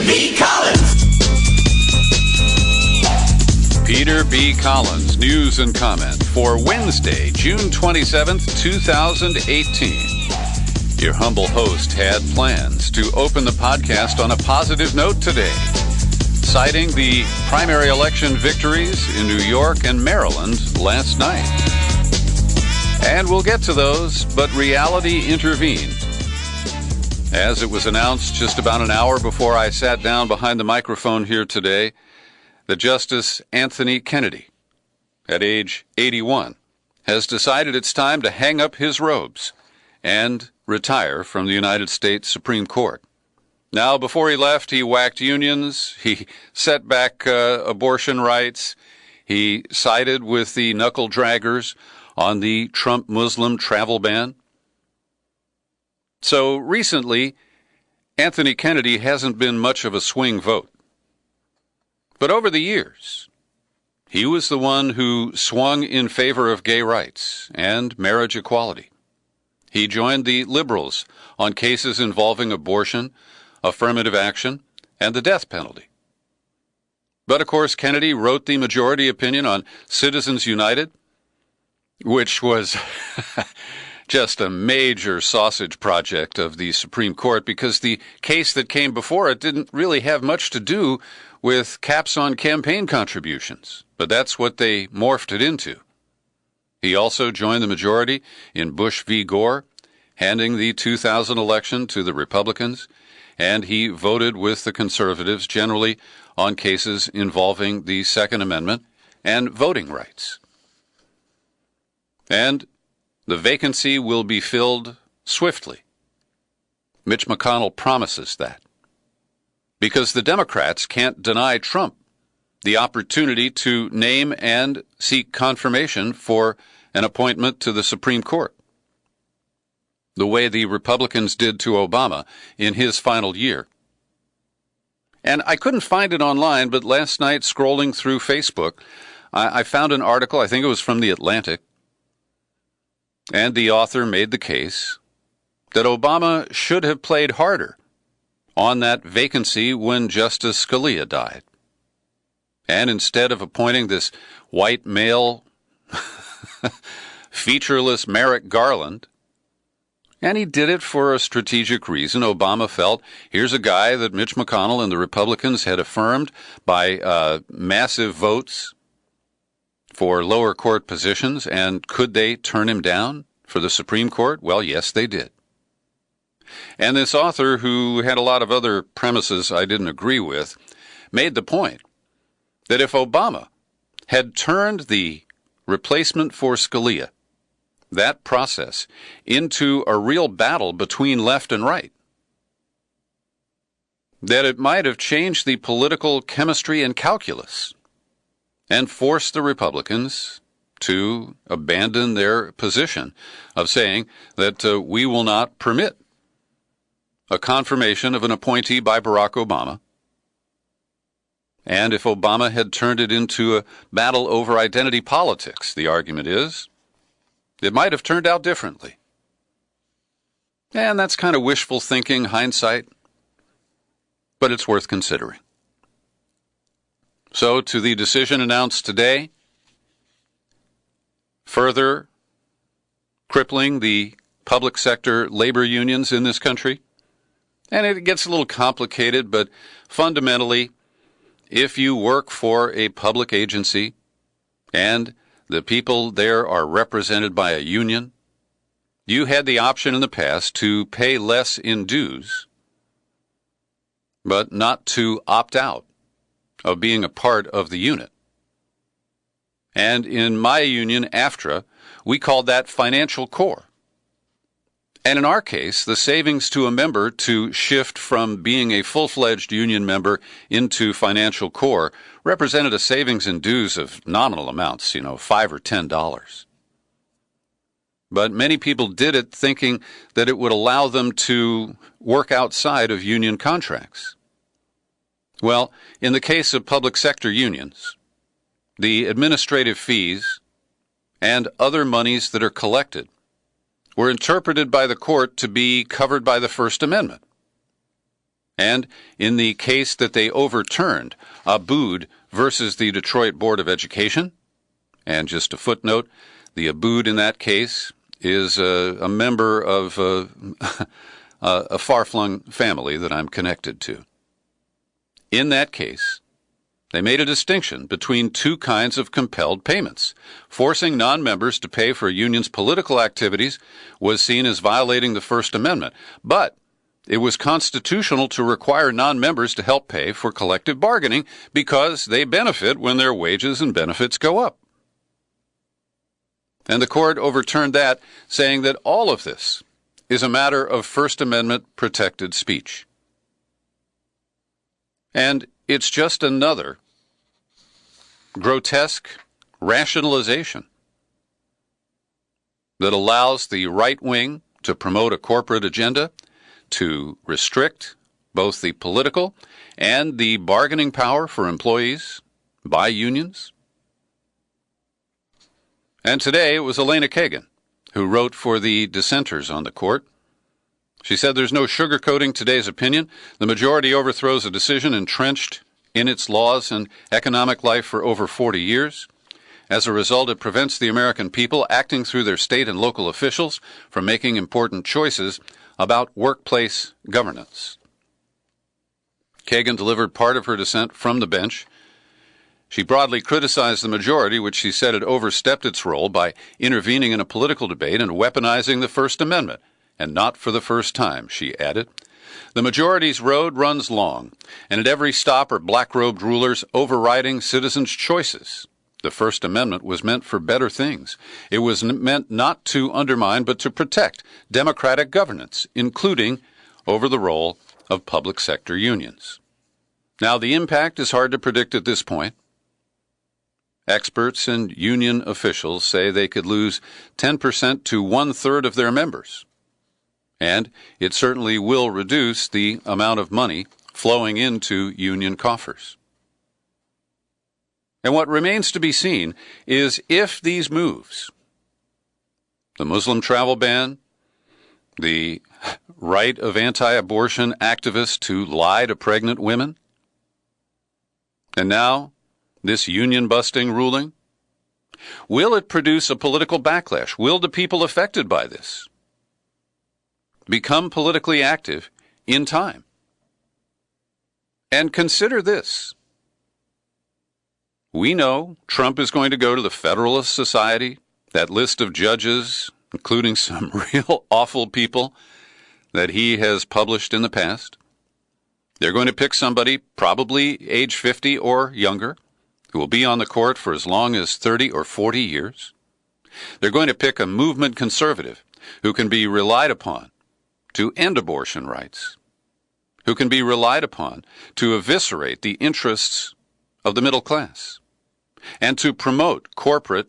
B. Collins. Peter B. Collins, news and comment for Wednesday, June 27th, 2018. Your humble host had plans to open the podcast on a positive note today, citing the primary election victories in New York and Maryland last night. And we'll get to those, but reality intervened. As it was announced just about an hour before I sat down behind the microphone here today, that Justice Anthony Kennedy, at age 81, has decided it's time to hang up his robes and retire from the United States Supreme Court. Now, before he left, he whacked unions, he set back abortion rights, he sided with the knuckle draggers on the Trump Muslim travel ban. So recently, Anthony Kennedy hasn't been much of a swing vote. But over the years, he was the one who swung in favor of gay rights and marriage equality. He joined the liberals on cases involving abortion, affirmative action, and the death penalty. But of course, Kennedy wrote the majority opinion on Citizens United, which was just a major sausage project of the Supreme Court because the case that came before it didn't really have much to do with caps on campaign contributions, but that's what they morphed it into. He also joined the majority in Bush v. Gore, handing the 2000 election to the Republicans, and he voted with the conservatives generally on cases involving the Second Amendment and voting rights. And the vacancy will be filled swiftly. Mitch McConnell promises that. Because the Democrats can't deny Trump the opportunity to name and seek confirmation for an appointment to the Supreme Court, the way the Republicans did to Obama in his final year. And I couldn't find it online, but last night, scrolling through Facebook, I found an article, I think it was from The Atlantic, and the author made the case that Obama should have played harder on that vacancy when Justice Scalia died. And instead of appointing this white male, featureless Merrick Garland, and he did it for a strategic reason. Obama felt, here's a guy that Mitch McConnell and the Republicans had affirmed by massive votes for lower court positions, and could they turn him down for the Supreme Court? Well, yes, they did. And this author, who had a lot of other premises I didn't agree with, made the point that if Obama had turned the replacement for Scalia, that process, into a real battle between left and right, that it might have changed the political chemistry and calculus and forced the Republicans to abandon their position of saying that we will not permit a confirmation of an appointee by Barack Obama. And if Obama had turned it into a battle over identity politics, the argument is, it might have turned out differently. And that's kind of wishful thinking, hindsight, but it's worth considering. So, to the decision announced today, further crippling the public sector labor unions in this country. And it gets a little complicated, but fundamentally, if you work for a public agency and the people there are represented by a union, you had the option in the past to pay less in dues, but not to opt out of being a part of the unit. And in my union, AFTRA, we called that financial core. And in our case, the savings to a member to shift from being a full-fledged union member into financial core represented a savings in dues of nominal amounts, $5 or $10. But many people did it thinking that it would allow them to work outside of union contracts. Well, in the case of public sector unions, the administrative fees and other monies that are collected were interpreted by the court to be covered by the First Amendment. And in the case that they overturned, Abood versus the Detroit Board of Education, and just a footnote, the Abood in that case is a member of a far-flung family that I'm connected to. In that case, they made a distinction between two kinds of compelled payments. Forcing non-members to pay for a union's political activities was seen as violating the First Amendment, but it was constitutional to require non-members to help pay for collective bargaining because they benefit when their wages and benefits go up. And the court overturned that, saying that all of this is a matter of First Amendment protected speech. And it's just another grotesque rationalization that allows the right wing to promote a corporate agenda to restrict both the political and the bargaining power for employees by unions. And today it was Elena Kagan who wrote for the dissenters on the court. She said there's no sugarcoating today's opinion. The majority overthrows a decision entrenched in its laws and economic life for over 40 years. As a result, it prevents the American people acting through their state and local officials from making important choices about workplace governance. Kagan delivered part of her dissent from the bench. She broadly criticized the majority, which she said had overstepped its role by intervening in a political debate and weaponizing the First Amendment, and not for the first time, she added. The majority's road runs long, and at every stop are black-robed rulers overriding citizens' choices. The First Amendment was meant for better things. It was meant not to undermine, but to protect democratic governance, including over the role of public sector unions. Now, the impact is hard to predict at this point. Experts and union officials say they could lose 10% to one-third of their members. And it certainly will reduce the amount of money flowing into union coffers. And what remains to be seen is if these moves, the Muslim travel ban, the right of anti-abortion activists to lie to pregnant women, and now this union-busting ruling, will it produce a political backlash? Will the people affected by this become politically active in time? And consider this. We know Trump is going to go to the Federalist Society, that list of judges, including some real awful people that he has published in the past. They're going to pick somebody probably age 50 or younger who will be on the court for as long as 30 or 40 years. They're going to pick a movement conservative who can be relied upon to end abortion rights, who can be relied upon to eviscerate the interests of the middle class, and to promote corporate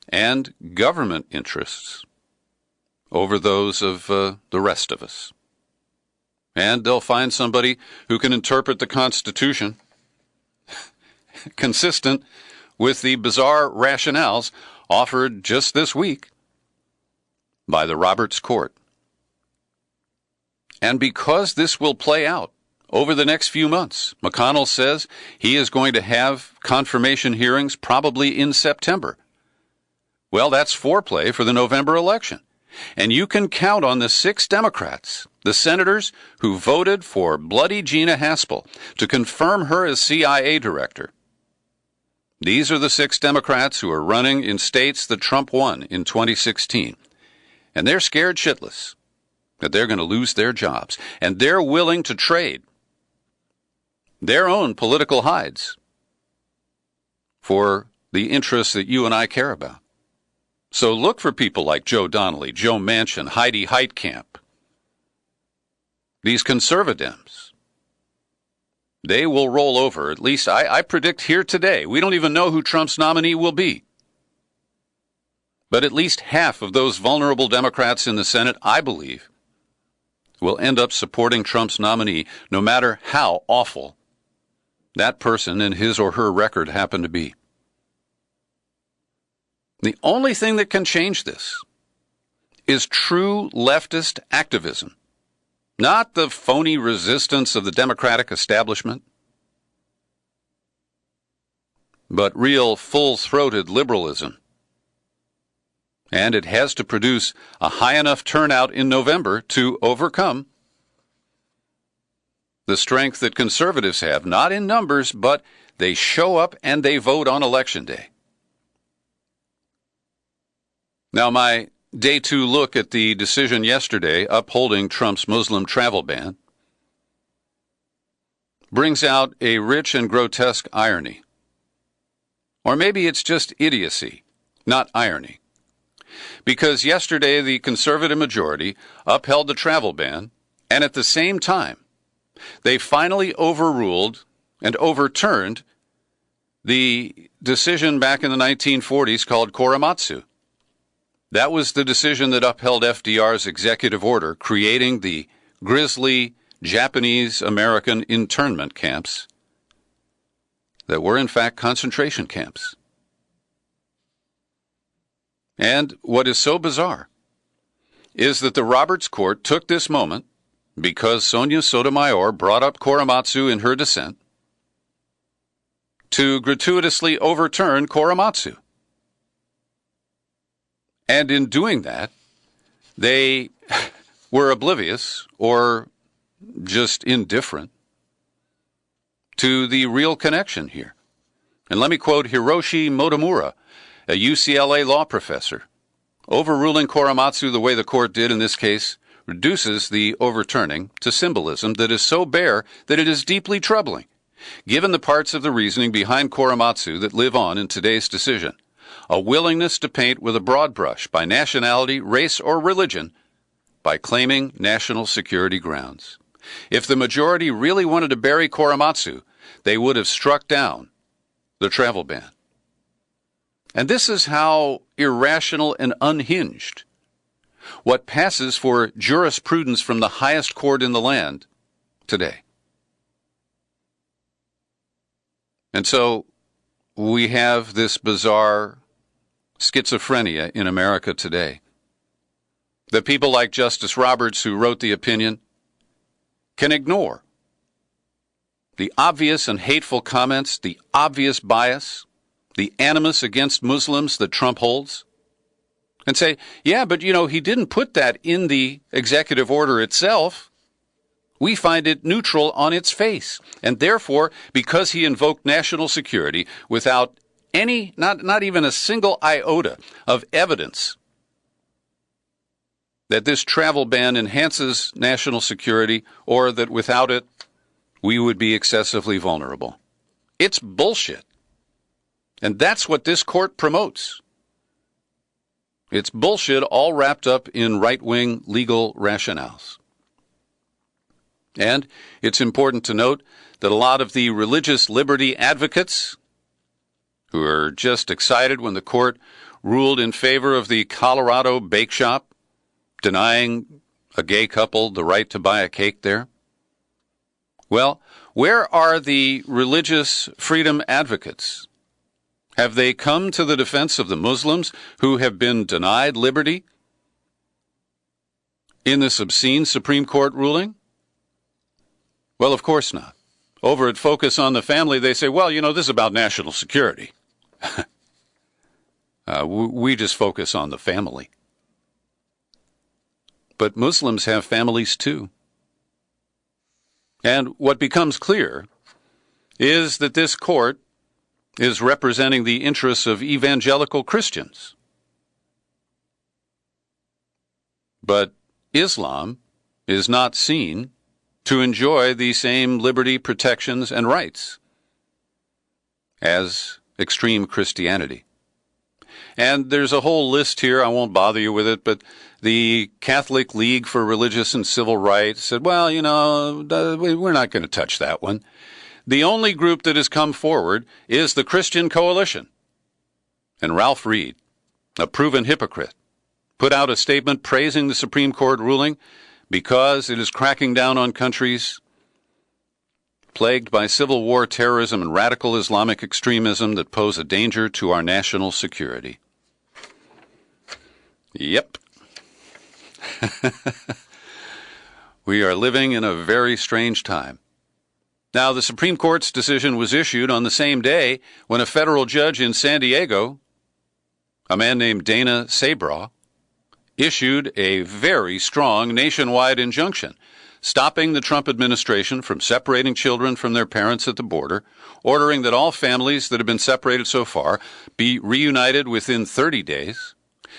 and government interests over those of the rest of us. And they'll find somebody who can interpret the Constitution consistent with the bizarre rationales offered just this week by the Roberts Court. And because this will play out over the next few months, McConnell says he is going to have confirmation hearings probably in September. Well, that's foreplay for the November election. And you can count on the 6 Democrats, the senators who voted for bloody Gina Haspel, to confirm her as CIA director. These are the 6 Democrats who are running in states that Trump won in 2016. And they're scared shitless that they're going to lose their jobs. And they're willing to trade their own political hides for the interests that you and I care about. So look for people like Joe Donnelly, Joe Manchin, Heidi Heitkamp. These conservatives, they will roll over. At least I predict here today. We don't even know who Trump's nominee will be. But at least half of those vulnerable Democrats in the Senate, I believe, will end up supporting Trump's nominee, no matter how awful that person and his or her record happen to be. The only thing that can change this is true leftist activism not the phony resistance of the Democratic establishment, but real full-throated liberalism. And it has to produce a high enough turnout in November to overcome the strength that conservatives have, not in numbers, but they show up and they vote on Election Day. Now, my Day 2 look at the decision yesterday upholding Trump's Muslim travel ban brings out a rich and grotesque irony. Or maybe it's just idiocy, not irony. Because yesterday the conservative majority upheld the travel ban, and at the same time, they finally overruled and overturned the decision back in the 1940s called Korematsu. That was the decision that upheld FDR's executive order creating the grisly Japanese-American internment camps that were in fact concentration camps. And what is so bizarre is that the Roberts Court took this moment, because Sonia Sotomayor brought up Korematsu in her dissent, to gratuitously overturn Korematsu. And in doing that, they were oblivious or just indifferent to the real connection here. And let me quote Hiroshi Motomura, a UCLA law professor. Overruling Korematsu the way the court did in this case reduces the overturning to symbolism that is so bare that it is deeply troubling, given the parts of the reasoning behind Korematsu that live on in today's decision. A willingness to paint with a broad brush by nationality, race, or religion by claiming national security grounds. If the majority really wanted to bury Korematsu, they would have struck down the travel ban. And this is how irrational and unhinged what passes for jurisprudence from the highest court in the land today. And so we have this bizarre schizophrenia in America today. That people like Justice Roberts, who wrote the opinion, can ignore the obvious and hateful comments, the obvious bias, the animus against Muslims that Trump holds, and say, yeah, but he didn't put that in the executive order itself. We find it neutral on its face. And therefore, because he invoked national security without any, not even a single iota of evidence that this travel ban enhances national security or that without it, we would be excessively vulnerable. It's bullshit. And that's what this court promotes. It's bullshit all wrapped up in right-wing legal rationales. And it's important to note that a lot of the religious liberty advocates who are just excited when the court ruled in favor of the Colorado bake shop, denying a gay couple the right to buy a cake there. Well, where are the religious freedom advocates? Have they come to the defense of the Muslims who have been denied liberty in this obscene Supreme Court ruling? Well, of course not. Over at Focus on the Family, they say, well, this is about national security. We just focus on the family. But Muslims have families too. And what becomes clear is that this court is representing the interests of evangelical Christians. But Islam is not seen to enjoy the same liberty, protections, and rights as extreme Christianity. And there's a whole list here, I won't bother you with it, but the Catholic League for Religious and Civil Rights said, well, we're not going to touch that one. The only group that has come forward is the Christian Coalition. And Ralph Reed, a proven hypocrite, put out a statement praising the Supreme Court ruling because it is cracking down on countries plagued by civil war, terrorism, and radical Islamic extremism that pose a danger to our national security. Yep. We are living in a very strange time. Now, the Supreme Court's decision was issued on the same day when a federal judge in San Diego, a man named Dana Sabraw, issued a very strong nationwide injunction stopping the Trump administration from separating children from their parents at the border, ordering that all families that have been separated so far be reunited within 30 days.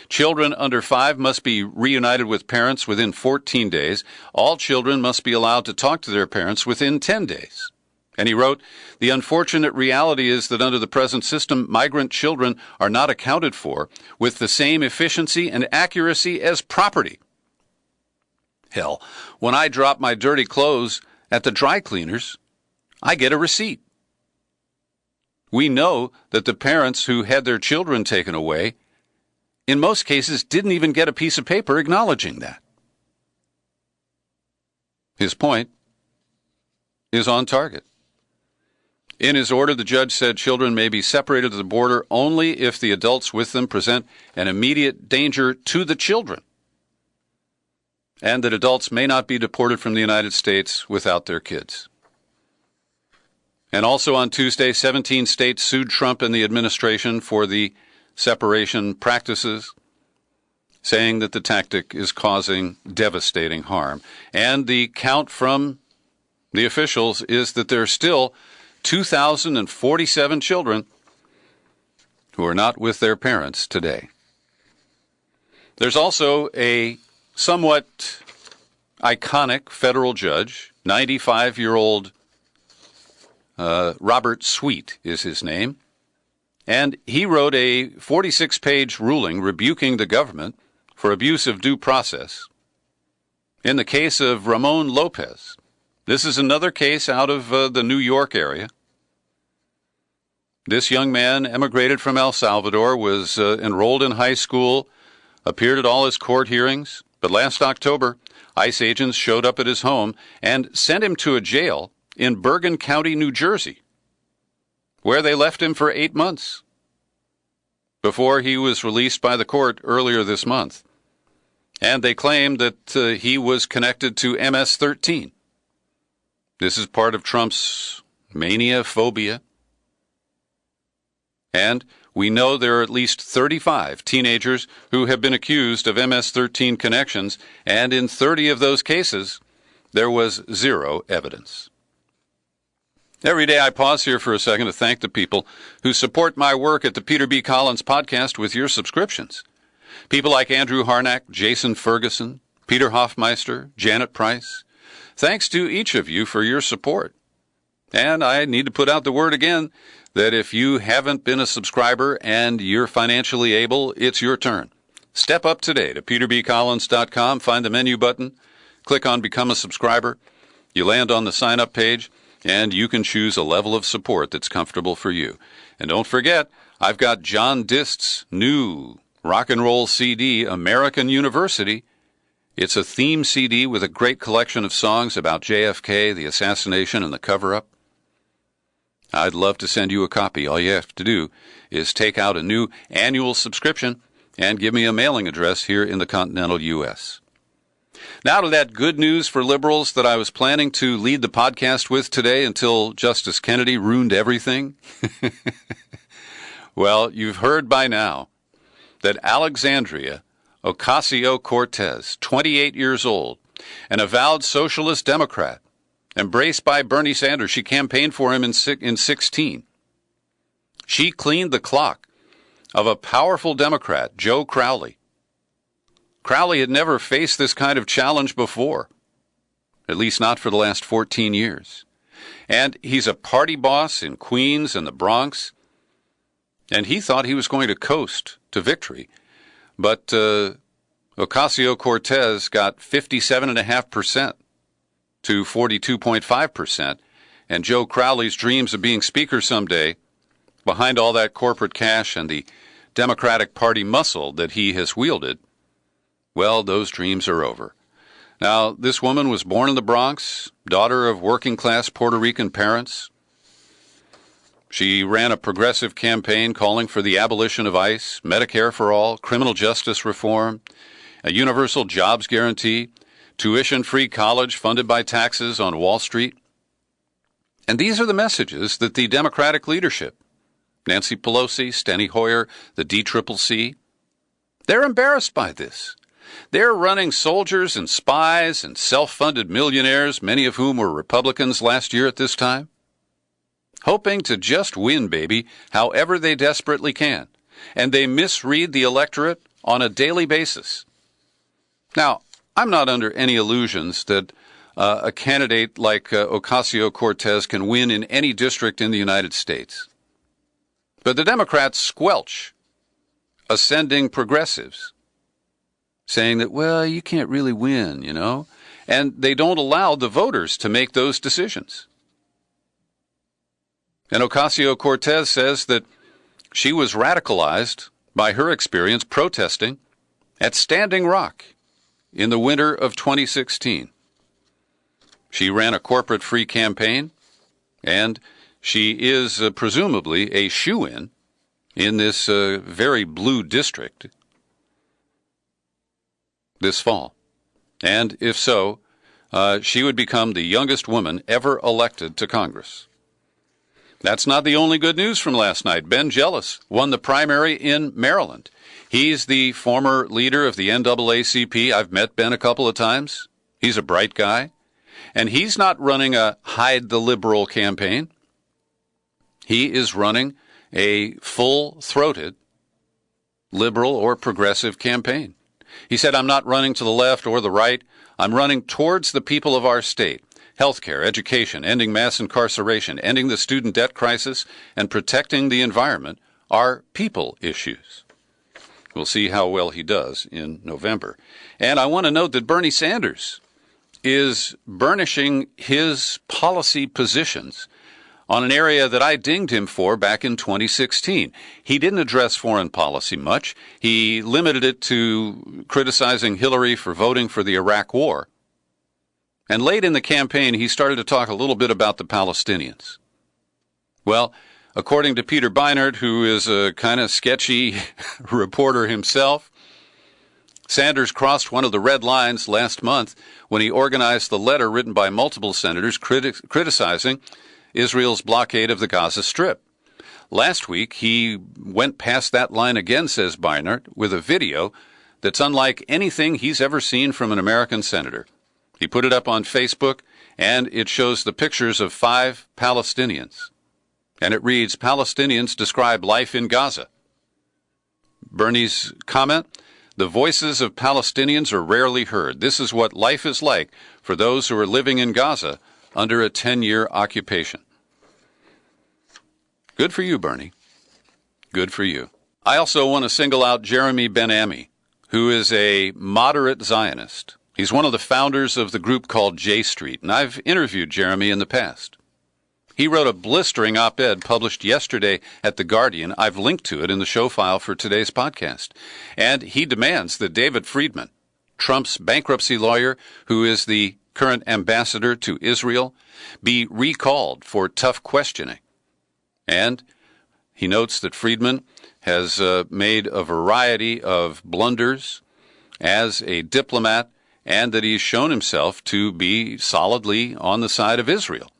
Children under 5 must be reunited with parents within 14 days. All children must be allowed to talk to their parents within 10 days. And he wrote, "The unfortunate reality is that under the present system, migrant children are not accounted for with the same efficiency and accuracy as property. Hell, when I drop my dirty clothes at the dry cleaners, I get a receipt. We know that the parents who had their children taken away, in most cases, didn't even get a piece of paper acknowledging that." His point is on target. In his order, the judge said children may be separated at the border only if the adults with them present an immediate danger to the children, and that adults may not be deported from the United States without their kids. And also on Tuesday, 17 states sued Trump and the administration for the separation practices, saying that the tactic is causing devastating harm. And the count from the officials is that there are still 2,047 children who are not with their parents today. There's also a somewhat iconic federal judge, 95-year-old Robert Sweet is his name, and he wrote a 46-page ruling rebuking the government for abuse of due process in the case of Ramon Lopez. This is another case out of the New York area. This young man emigrated from El Salvador, was enrolled in high school, appeared at all his court hearings, but last October, ICE agents showed up at his home and sent him to a jail in Bergen County, New Jersey, where they left him for 8 months before he was released by the court earlier this month. And they claimed that he was connected to MS-13. This is part of Trump's mania phobia. And we know there are at least 35 teenagers who have been accused of MS-13 connections, and in 30 of those cases, there was zero evidence. Every day I pause here for a second to thank the people who support my work at the Peter B. Collins Podcast with your subscriptions. People like Andrew Harnack, Jason Ferguson, Peter Hoffmeister, Janet Price. Thanks to each of you for your support. And I need to put out the word again that if you haven't been a subscriber and you're financially able, it's your turn. Step up today to peterbcollins.com, find the menu button, click on Become a Subscriber. You land on the sign-up page, and you can choose a level of support that's comfortable for you. And don't forget, I've got John Dist's new rock and roll CD, American University. It's a theme CD with a great collection of songs about JFK, the assassination, and the cover-up. I'd love to send you a copy. All you have to do is take out a new annual subscription and give me a mailing address here in the continental U.S. Now to that good news for liberals that I was planning to lead the podcast with today until Justice Kennedy ruined everything. Well, you've heard by now that Alexandria Ocasio-Cortez, 28 years old, an avowed socialist Democrat, embraced by Bernie Sanders. She campaigned for him in 16. She cleaned the clock of a powerful Democrat, Joe Crowley. Crowley had never faced this kind of challenge before, at least not for the last 14 years. And he's a party boss in Queens and the Bronx, and he thought he was going to coast to victory. But Ocasio-Cortez got 57.5%. to 42.5%, and Joe Crowley's dreams of being Speaker someday, behind all that corporate cash and the Democratic Party muscle that he has wielded, well, those dreams are over. Now, this woman was born in the Bronx, daughter of working-class Puerto Rican parents. She ran a progressive campaign calling for the abolition of ICE, Medicare for all, criminal justice reform, a universal jobs guarantee, tuition-free college funded by taxes on Wall Street. And these are the messages that the Democratic leadership, Nancy Pelosi, Steny Hoyer, the DCCC, they're embarrassed by this. They're running soldiers and spies and self-funded millionaires, many of whom were Republicans last year at this time, hoping to just win, baby, however they desperately can. And they misread the electorate on a daily basis. Now, I'm not under any illusions that a candidate like Ocasio-Cortez can win in any district in the United States. But the Democrats squelch ascending progressives, saying that, well, you can't really win, you know, and they don't allow the voters to make those decisions. And Ocasio-Cortez says that she was radicalized by her experience protesting at Standing Rock in the winter of 2016. She ran a corporate-free campaign, and she is presumably a shoo-in in this very blue district this fall. And if so, she would become the youngest woman ever elected to Congress. That's not the only good news from last night. Ben Jealous won the primary in Maryland. He's the former leader of the NAACP. I've met Ben a couple of times. He's a bright guy. And he's not running a hide the liberal campaign. He is running a full-throated liberal or progressive campaign. He said, I'm not running to the left or the right. I'm running towards the people of our state. Healthcare, education, ending mass incarceration, ending the student debt crisis, and protecting the environment are people issues. We'll see how well he does in November. And I want to note that Bernie Sanders is burnishing his policy positions on an area that I dinged him for back in 2016. He didn't address foreign policy much. He limited it to criticizing Hillary for voting for the Iraq War. And late in the campaign, he started to talk a little bit about the Palestinians. Well, according to Peter Beinart, who is a kind of sketchy reporter himself, Sanders crossed one of the red lines last month when he organized the letter written by multiple senators criticizing Israel's blockade of the Gaza Strip. Last week, he went past that line again, says Beinart, with a video that's unlike anything he's ever seen from an American senator. He put it up on Facebook, and it shows the pictures of 5 Palestinians. And it reads, Palestinians describe life in Gaza. Bernie's comment, the voices of Palestinians are rarely heard. This is what life is like for those who are living in Gaza under a 10-year occupation. Good for you, Bernie. Good for you. I also want to single out Jeremy Ben-Ami, who is a moderate Zionist. He's one of the founders of the group called J Street, and I've interviewed Jeremy in the past. He wrote a blistering op-ed published yesterday at The Guardian. I've linked to it in the show file for today's podcast. And he demands that David Friedman, Trump's bankruptcy lawyer, who is the current ambassador to Israel, be recalled for tough questioning. And he notes that Friedman has made a variety of blunders as a diplomat and that he's shown himself to be solidly on the side of Israel,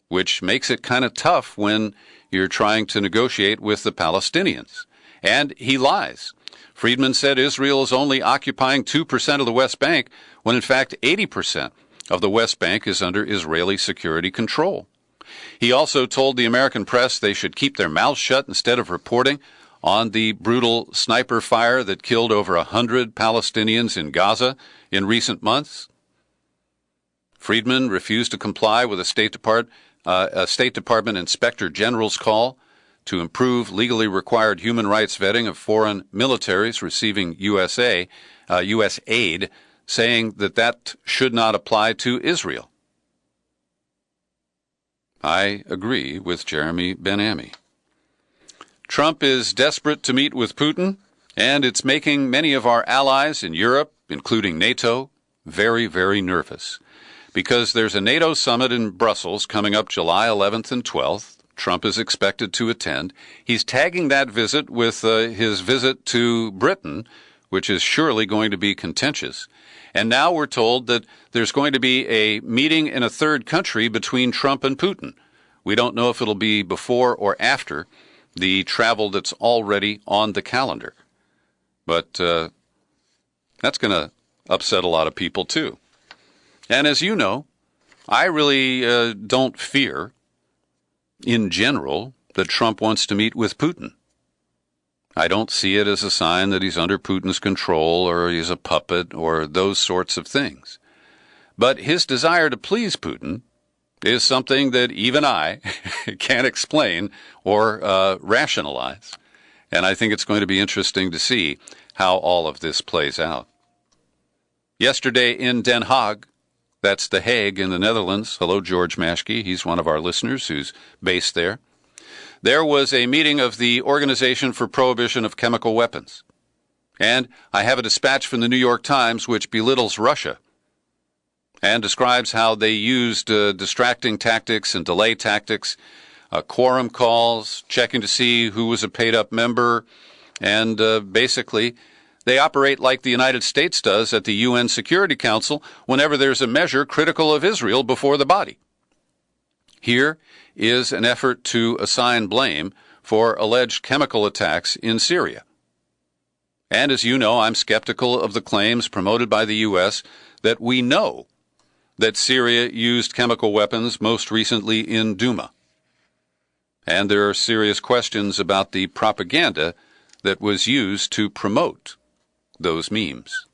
which makes it kind of tough when you're trying to negotiate with the Palestinians. And he lies. Friedman said Israel is only occupying 2% of the West Bank, when in fact 80% of the West Bank is under Israeli security control. He also told the American press they should keep their mouths shut instead of reporting on the brutal sniper fire that killed over 100 Palestinians in Gaza in recent months. Friedman refused to comply with a State Department Inspector General's call to improve legally required human rights vetting of foreign militaries receiving U.S. aid, saying that should not apply to Israel. I agree with Jeremy Ben-Ami. Trump is desperate to meet with Putin, and it's making many of our allies in Europe, including NATO, very, very nervous. Because there's a NATO summit in Brussels coming up July 11th and 12th. Trump is expected to attend. He's tagging that visit with his visit to Britain, which is surely going to be contentious. And now we're told that there's going to be a meeting in a third country between Trump and Putin. We don't know if it'll be before or after the travel that's already on the calendar. But that's going to upset a lot of people, too. And as you know, I really don't fear, in general, that Trump wants to meet with Putin. I don't see it as a sign that he's under Putin's control or he's a puppet or those sorts of things. But his desire to please Putin is something that even I can't explain or rationalize. And I think it's going to be interesting to see how all of this plays out. Yesterday in Den Haag, that's The Hague in the Netherlands. Hello, George Maschke. He's one of our listeners who's based there. There was a meeting of the Organization for Prohibition of Chemical Weapons. And I have a dispatch from the New York Times which belittles Russia and describes how they used distracting tactics and delay tactics, quorum calls, checking to see who was a paid-up member, and basically they operate like the United States does at the UN Security Council whenever there's a measure critical of Israel before the body. Here is an effort to assign blame for alleged chemical attacks in Syria. And as you know, I'm skeptical of the claims promoted by the U.S. that we know that Syria used chemical weapons most recently in Douma. And there are serious questions about the propaganda that was used to promote those memes.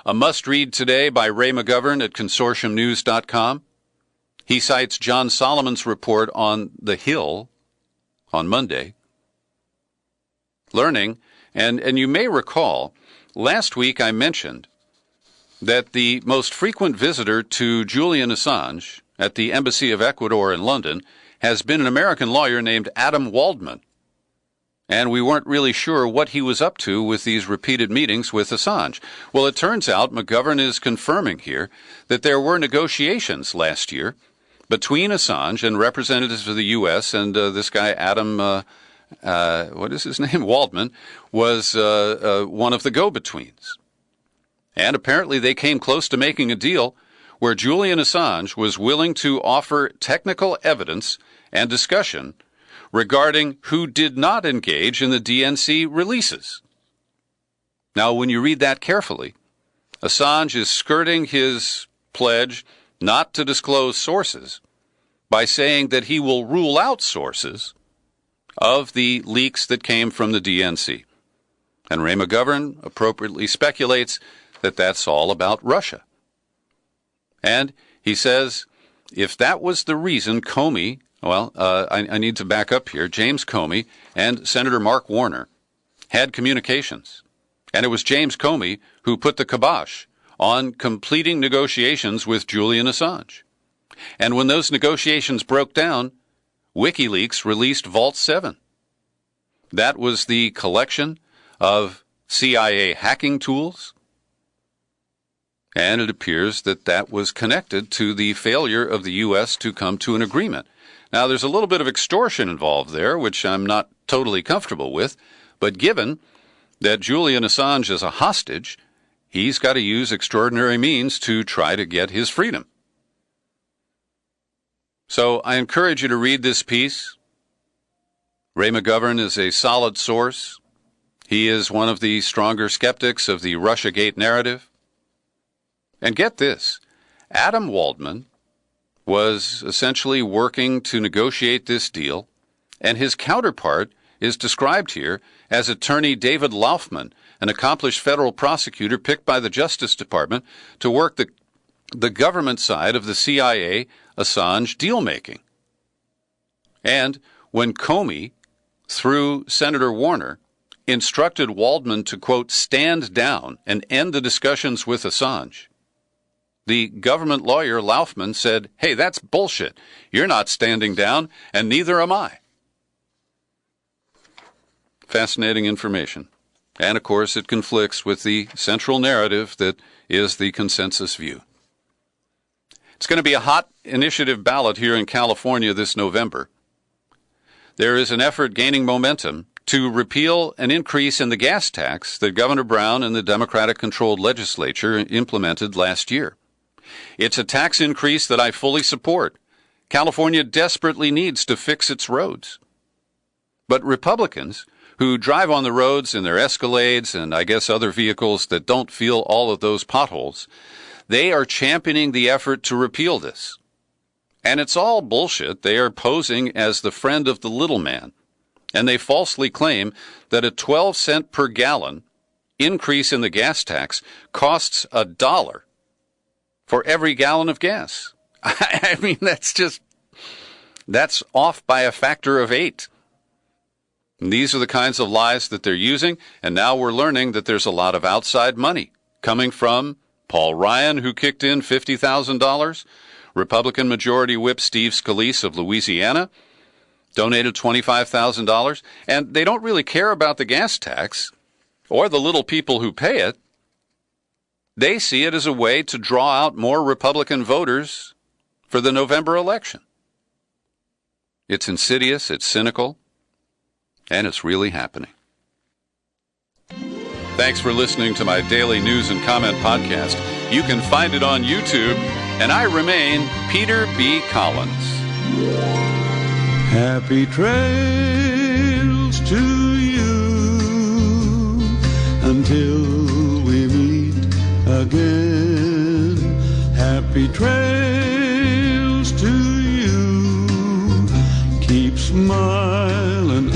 A must-read today by Ray McGovern at consortiumnews.com. He cites John Solomon's report on The Hill on Monday. Learning, and you may recall, last week I mentioned that the most frequent visitor to Julian Assange at the Embassy of Ecuador in London has been an American lawyer named Adam Waldman. And we weren't really sure what he was up to with these repeated meetings with Assange. Well, it turns out McGovern is confirming here that there were negotiations last year between Assange and representatives of the U.S. and this guy, Adam, what is his name? Waldman, was one of the go-betweens. And apparently they came close to making a deal where Julian Assange was willing to offer technical evidence and discussion regarding who did not engage in the DNC releases. Now, when you read that carefully, Assange is skirting his pledge not to disclose sources by saying that he will rule out sources of the leaks that came from the DNC. And Ray McGovern appropriately speculates that that's all about Russia. And he says, if that was the reason Comey, I need to back up here, James Comey and Senator Mark Warner had communications. And it was James Comey who put the kibosh on completing negotiations with Julian Assange. And when those negotiations broke down, WikiLeaks released Vault 7. That was the collection of CIA hacking tools, and it appears that that was connected to the failure of the U.S. to come to an agreement. Now, there's a little bit of extortion involved there, which I'm not totally comfortable with, but given that Julian Assange is a hostage, he's got to use extraordinary means to try to get his freedom. So I encourage you to read this piece. Ray McGovern is a solid source. He is one of the stronger skeptics of the Russiagate narrative. And get this, Adam Waldman was essentially working to negotiate this deal, and his counterpart is described here as attorney David Laufman, an accomplished federal prosecutor picked by the Justice Department to work the government side of the CIA Assange deal-making. And when Comey, through Senator Warner, instructed Waldman to, quote, stand down and end the discussions with Assange, the government lawyer Laufman said, hey, that's bullshit. You're not standing down, and neither am I. Fascinating information. And, of course, it conflicts with the central narrative that is the consensus view. It's going to be a hot initiative ballot here in California this November. There is an effort gaining momentum to repeal an increase in the gas tax that Governor Brown and the Democratic-controlled legislature implemented last year. It's a tax increase that I fully support. California desperately needs to fix its roads. But Republicans who drive on the roads in their Escalades and I guess other vehicles that don't feel all of those potholes, they are championing the effort to repeal this. And it's all bullshit. They are posing as the friend of the little man. And they falsely claim that a 12-cent per gallon increase in the gas tax costs $1 for every gallon of gas. I mean, that's off by a factor of 8. And these are the kinds of lies that they're using, and now we're learning that there's a lot of outside money coming from Paul Ryan, who kicked in $50,000, Republican Majority Whip Steve Scalise of Louisiana donated $25,000, and they don't really care about the gas tax or the little people who pay it. They see it as a way to draw out more Republican voters for the November election. It's insidious, it's cynical, and it's really happening. Thanks for listening to my daily news and comment podcast. You can find it on YouTube, and I remain Peter B. Collins. Happy trails to you until we meet again. Happy trails to you. Keep smiling.